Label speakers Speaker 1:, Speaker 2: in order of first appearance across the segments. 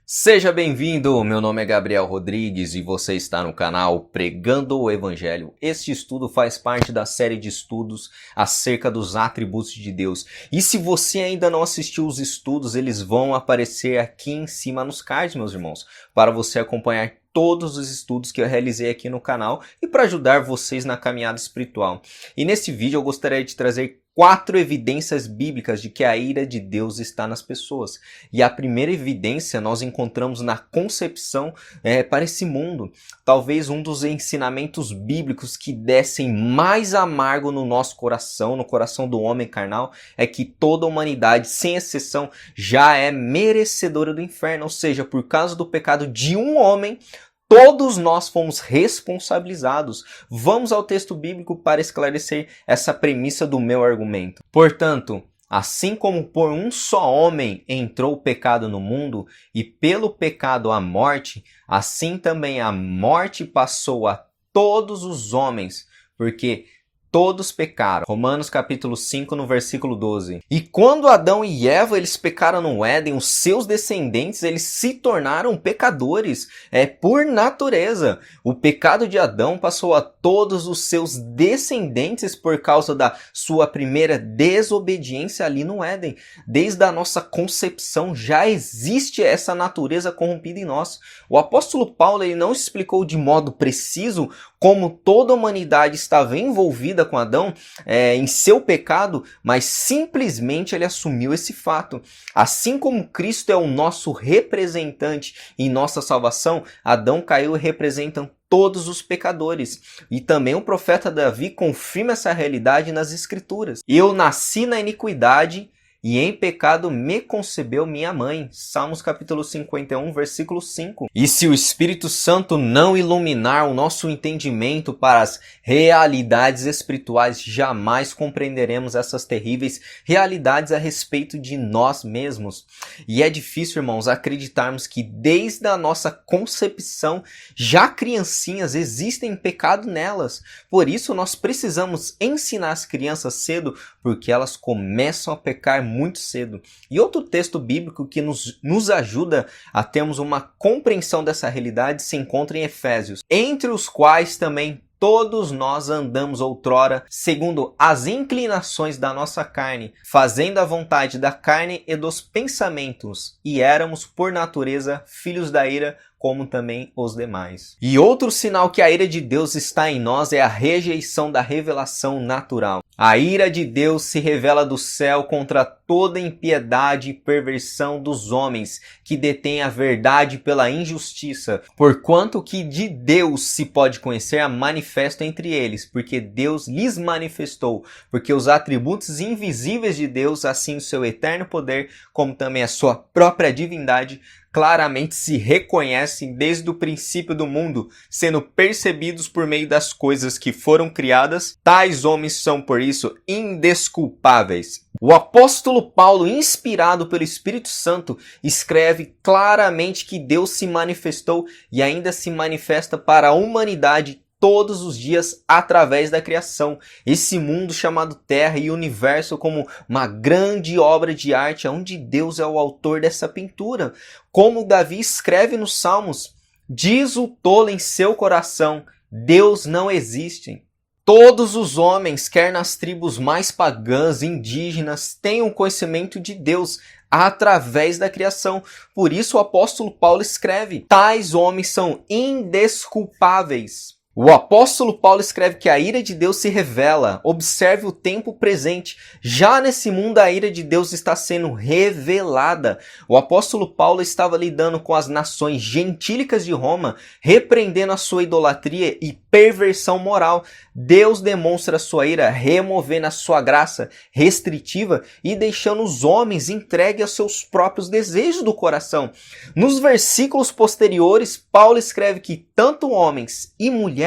Speaker 1: Seja bem-vindo, meu nome é Gabriel Rodrigues e você está no canal Pregando o Evangelho. Este estudo faz parte da série de estudos acerca dos atributos de Deus. E se você ainda não assistiu os estudos, eles vão aparecer aqui em cima nos cards, meus irmãos, para você acompanhar todos os estudos que eu realizei aqui no canal e para ajudar vocês na caminhada espiritual. E nesse vídeo eu gostaria de trazer 4 evidências bíblicas de que a ira de Deus está nas pessoas. E a primeira evidência nós encontramos na concepção para esse mundo. Talvez um dos ensinamentos bíblicos que descem mais amargo no nosso coração, no coração do homem carnal, é que toda a humanidade, sem exceção, já é merecedora do inferno. Ou seja, por causa do pecado de um homem, todos nós fomos responsabilizados. Vamos ao texto bíblico para esclarecer essa premissa do meu argumento. Portanto, assim como por um só homem entrou o pecado no mundo, e pelo pecado a morte, assim também a morte passou a todos os homens, porque todos pecaram. Romanos capítulo 5, no versículo 12. E quando Adão e Eva eles pecaram no Éden, os seus descendentes eles se tornaram pecadores por natureza. O pecado de Adão passou a todos os seus descendentes por causa da sua primeira desobediência ali no Éden. Desde a nossa concepção já existe essa natureza corrompida em nós. O apóstolo Paulo ele não explicou de modo preciso como toda a humanidade estava envolvida com Adão em seu pecado, mas simplesmente ele assumiu esse fato. Assim como Cristo é o nosso representante em nossa salvação, Adão caiu e representam todos os pecadores. E também o profeta Davi confirma essa realidade nas Escrituras. Eu nasci na iniquidade e em pecado me concebeu minha mãe. Salmos capítulo 51, versículo 5. E se o Espírito Santo não iluminar o nosso entendimento para as realidades espirituais, jamais compreenderemos essas terríveis realidades a respeito de nós mesmos. E é difícil, irmãos, acreditarmos que desde a nossa concepção, já criancinhas existem pecado nelas. Por isso nós precisamos ensinar as crianças cedo, porque elas começam a pecar muito cedo. E outro texto bíblico que nos ajuda a termos uma compreensão dessa realidade se encontra em Efésios, entre os quais também todos nós andamos outrora, segundo as inclinações da nossa carne, fazendo a vontade da carne e dos pensamentos, e éramos, por natureza, filhos da ira, como também os demais. E outro sinal que a ira de Deus está em nós é a rejeição da revelação natural. A ira de Deus se revela do céu contra toda impiedade e perversão dos homens que detêm a verdade pela injustiça, porquanto que de Deus se pode conhecer a manifesto entre eles, porque Deus lhes manifestou, porque os atributos invisíveis de Deus, assim o seu eterno poder, como também a sua própria divindade, claramente se reconhecem desde o princípio do mundo, sendo percebidos por meio das coisas que foram criadas. Tais homens são, por isso, indesculpáveis. O apóstolo Paulo, inspirado pelo Espírito Santo, escreve claramente que Deus se manifestou e ainda se manifesta para a humanidade todos os dias através da criação. Esse mundo chamado Terra e Universo como uma grande obra de arte, onde Deus é o autor dessa pintura. Como Davi escreve nos Salmos, diz o tolo em seu coração, Deus não existe. Todos os homens, quer nas tribos mais pagãs, indígenas, têm um conhecimento de Deus através da criação. Por isso o apóstolo Paulo escreve, tais homens são indesculpáveis. O apóstolo Paulo escreve que a ira de Deus se revela. Observe o tempo presente. Já nesse mundo a ira de Deus está sendo revelada. O apóstolo Paulo estava lidando com as nações gentílicas de Roma, repreendendo a sua idolatria e perversão moral. Deus demonstra sua ira removendo a sua graça restritiva e deixando os homens entregues aos seus próprios desejos do coração. Nos versículos posteriores, Paulo escreve que tanto homens e mulheres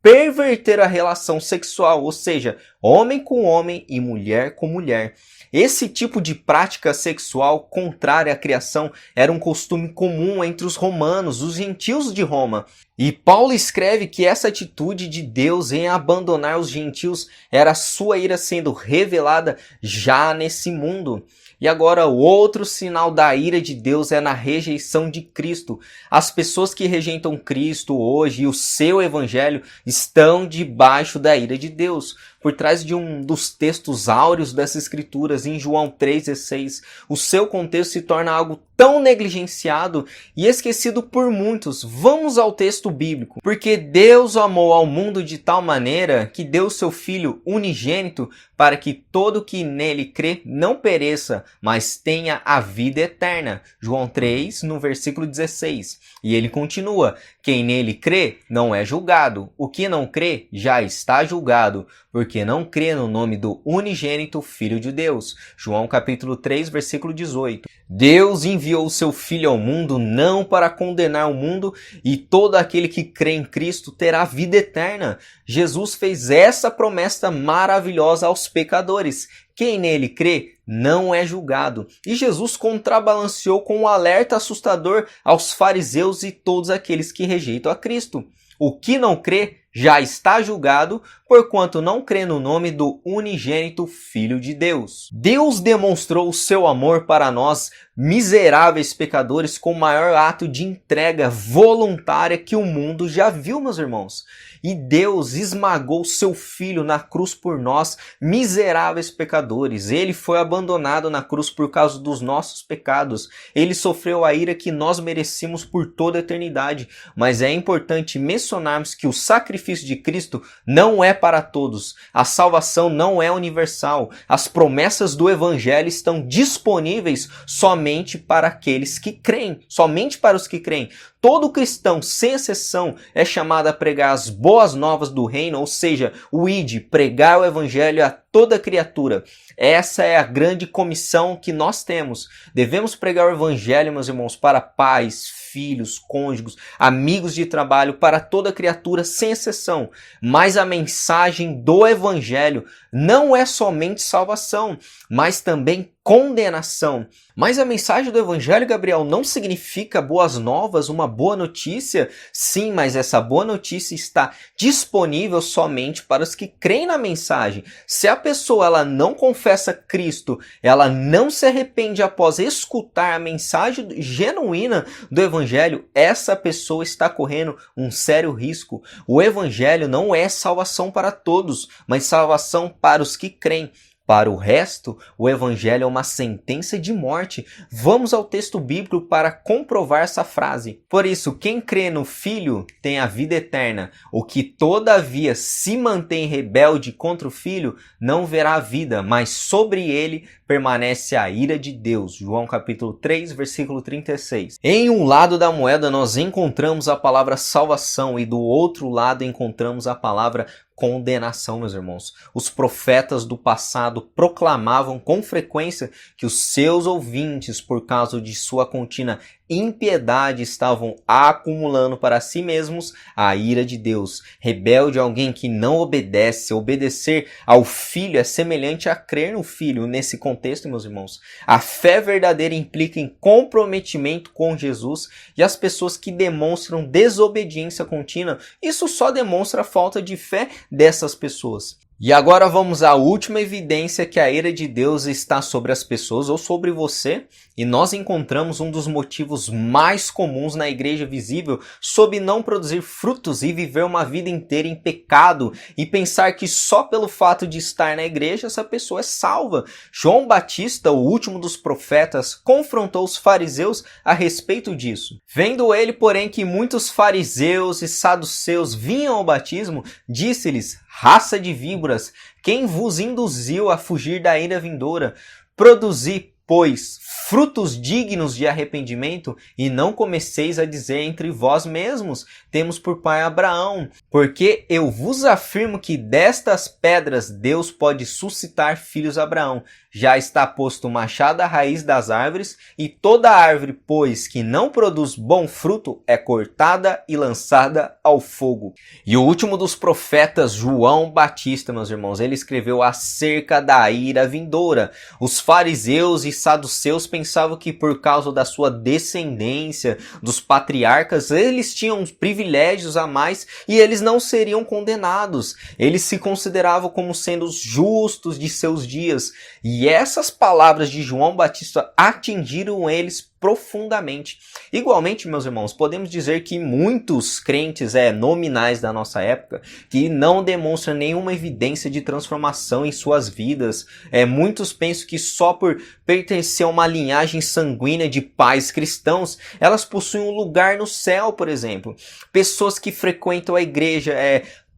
Speaker 1: perverteram a relação sexual, ou seja, homem com homem e mulher com mulher. Esse tipo de prática sexual contrária à criação era um costume comum entre os romanos, os gentios de Roma. E Paulo escreve que essa atitude de Deus em abandonar os gentios era a sua ira sendo revelada já nesse mundo. E agora o outro sinal da ira de Deus é na rejeição de Cristo. As pessoas que rejeitam Cristo hoje e o seu evangelho estão debaixo da ira de Deus. Por trás de um dos textos áureos dessas escrituras, em João 3,16, o seu contexto se torna algo tão negligenciado e esquecido por muitos. Vamos ao texto bíblico. Porque Deus amou ao mundo de tal maneira que deu seu Filho unigênito para que todo que nele crê não pereça, mas tenha a vida eterna. João 3, no versículo 16. E ele continua: quem nele crê não é julgado. O que não crê já está julgado, porque não crê no nome do unigênito Filho de Deus. João capítulo 3, versículo 18. Deus enviou o seu Filho ao mundo não para condenar o mundo, e todo aquele que crê em Cristo terá vida eterna. Jesus fez essa promessa maravilhosa aos pecadores. Quem nele crê não é julgado. E Jesus contrabalanceou com um alerta assustador aos fariseus e todos aqueles que rejeitam a Cristo. O que não crê já está julgado, porquanto não crê no nome do unigênito Filho de Deus. Deus demonstrou o seu amor para nós, miseráveis pecadores, com o maior ato de entrega voluntária que o mundo já viu, meus irmãos. E Deus esmagou seu Filho na cruz por nós, miseráveis pecadores. Ele foi abandonado na cruz por causa dos nossos pecados. Ele sofreu a ira que nós merecíamos por toda a eternidade. Mas é importante mencionarmos que o sacrifício de Cristo não é para todos. A salvação não é universal. As promessas do Evangelho estão disponíveis somente para aqueles que creem. Somente para os que creem. Todo cristão, sem exceção, é chamado a pregar as boas novas do reino, ou seja, o ide, pregar o evangelho a toda criatura. Essa é a grande comissão que nós temos. Devemos pregar o evangelho, meus irmãos, para pais, filhos, cônjuges, amigos de trabalho, para toda criatura, sem exceção. Mas a mensagem do evangelho não é somente salvação, mas também condenação. Mas a mensagem do evangelho, Gabriel, não significa boas novas, uma boa notícia? Sim, mas essa boa notícia está disponível somente para os que creem na mensagem. Se a pessoa ela não confessa Cristo, ela não se arrepende após escutar a mensagem genuína do evangelho, essa pessoa está correndo um sério risco. O evangelho não é salvação para todos, mas salvação para os que creem. Para o resto, o evangelho é uma sentença de morte. Vamos ao texto bíblico para comprovar essa frase. Por isso, quem crê no Filho tem a vida eterna. O que todavia se mantém rebelde contra o Filho não verá a vida, mas sobre ele permanece a ira de Deus. João capítulo 3, versículo 36. Em um lado da moeda nós encontramos a palavra salvação e do outro lado encontramos a palavra condenação, meus irmãos. Os profetas do passado proclamavam com frequência que os seus ouvintes, por causa de sua contínua impiedade, estavam acumulando para si mesmos a ira de Deus. Rebelde é alguém que não obedece. Obedecer ao Filho é semelhante a crer no Filho. Nesse contexto, meus irmãos, a fé verdadeira implica em comprometimento com Jesus, e as pessoas que demonstram desobediência contínua, isso só demonstra a falta de fé dessas pessoas. E agora vamos à última evidência que a ira de Deus está sobre as pessoas ou sobre você, e nós encontramos um dos motivos mais comuns na igreja visível sobre não produzir frutos e viver uma vida inteira em pecado e pensar que só pelo fato de estar na igreja essa pessoa é salva. João Batista, o último dos profetas, confrontou os fariseus a respeito disso. Vendo ele, porém, que muitos fariseus e saduceus vinham ao batismo, disse-lhes: raça de víboras, quem vos induziu a fugir da ira vindoura? Produzi pois, frutos dignos de arrependimento, e não comeceis a dizer entre vós mesmos, temos por pai Abraão. Porque eu vos afirmo que destas pedras Deus pode suscitar filhos a Abraão. Já está posto o machado à raiz das árvores, e toda árvore, pois, que não produz bom fruto, é cortada e lançada ao fogo. E o último dos profetas, João Batista, meus irmãos, ele escreveu acerca da ira vindoura. Os fariseus e saduceus pensavam que por causa da sua descendência, dos patriarcas, eles tinham privilégios a mais e eles não seriam condenados. Eles se consideravam como sendo os justos de seus dias. E essas palavras de João Batista atingiram eles profundamente. Igualmente, meus irmãos, podemos dizer que muitos crentes nominais da nossa época que não demonstram nenhuma evidência de transformação em suas vidas. Muitos pensam que só por pertencer a uma linhagem sanguínea de pais cristãos, elas possuem um lugar no céu, por exemplo. Pessoas que frequentam a igreja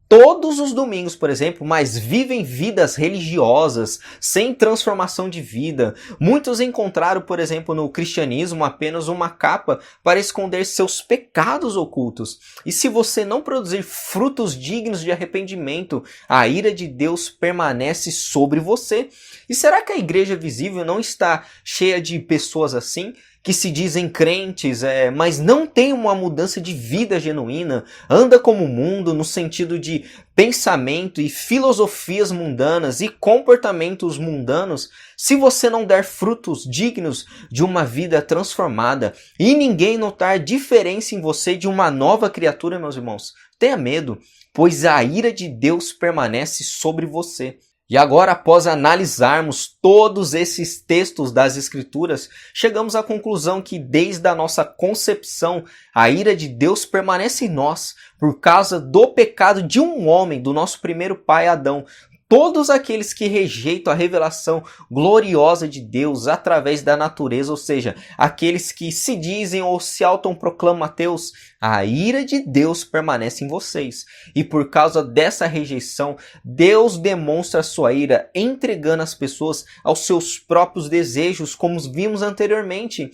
Speaker 1: todos os domingos, por exemplo, mas vivem vidas religiosas, sem transformação de vida. Muitos encontraram, por exemplo, no cristianismo apenas uma capa para esconder seus pecados ocultos. E se você não produzir frutos dignos de arrependimento, a ira de Deus permanece sobre você. E será que a igreja visível não está cheia de pessoas assim? Que se dizem crentes, mas não tem uma mudança de vida genuína, anda como o mundo no sentido de pensamento e filosofias mundanas e comportamentos mundanos. Se você não der frutos dignos de uma vida transformada e ninguém notar diferença em você de uma nova criatura, meus irmãos, tenha medo, pois a ira de Deus permanece sobre você. E agora, após analisarmos todos esses textos das Escrituras, chegamos à conclusão que desde a nossa concepção, a ira de Deus permanece em nós por causa do pecado de um homem, do nosso primeiro pai Adão. Todos aqueles que rejeitam a revelação gloriosa de Deus através da natureza, ou seja, aqueles que se dizem ou se autoproclamam ateus, a ira de Deus permanece em vocês. E por causa dessa rejeição, Deus demonstra sua ira entregando as pessoas aos seus próprios desejos, como vimos anteriormente.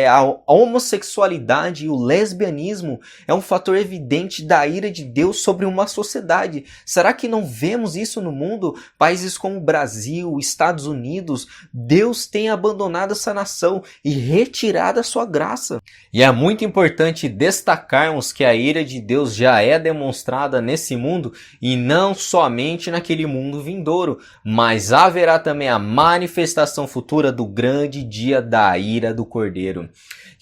Speaker 1: A homossexualidade e o lesbianismo é um fator evidente da ira de Deus sobre uma sociedade. Será que não vemos isso no mundo? Países como Brasil, Estados Unidos, Deus tem abandonado essa nação e retirado a sua graça. E é muito importante destacarmos que a ira de Deus já é demonstrada nesse mundo e não somente naquele mundo vindouro, mas haverá também a manifestação futura do grande dia da ira do Cordeiro.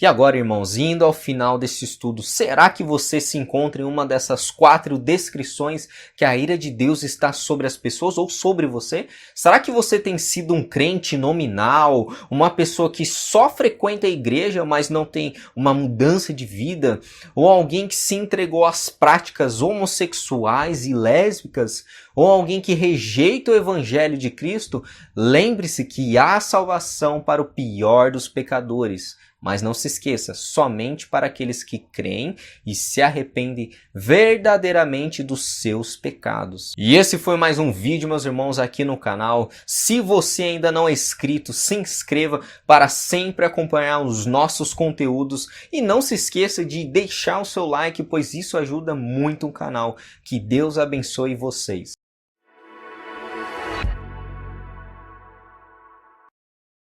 Speaker 1: E agora, irmãos, indo ao final desse estudo, será que você se encontra em uma dessas 4 descrições que a ira de Deus está sobre as pessoas ou sobre você? Será que você tem sido um crente nominal, uma pessoa que só frequenta a igreja, mas não tem uma mudança de vida? Ou alguém que se entregou às práticas homossexuais e lésbicas? Ou alguém que rejeita o evangelho de Cristo? Lembre-se que há salvação para o pior dos pecadores. Mas não se esqueça, somente para aqueles que creem e se arrependem verdadeiramente dos seus pecados. E esse foi mais um vídeo, meus irmãos, aqui no canal. Se você ainda não é inscrito, se inscreva para sempre acompanhar os nossos conteúdos. E não se esqueça de deixar o seu like, pois isso ajuda muito o canal. Que Deus abençoe vocês.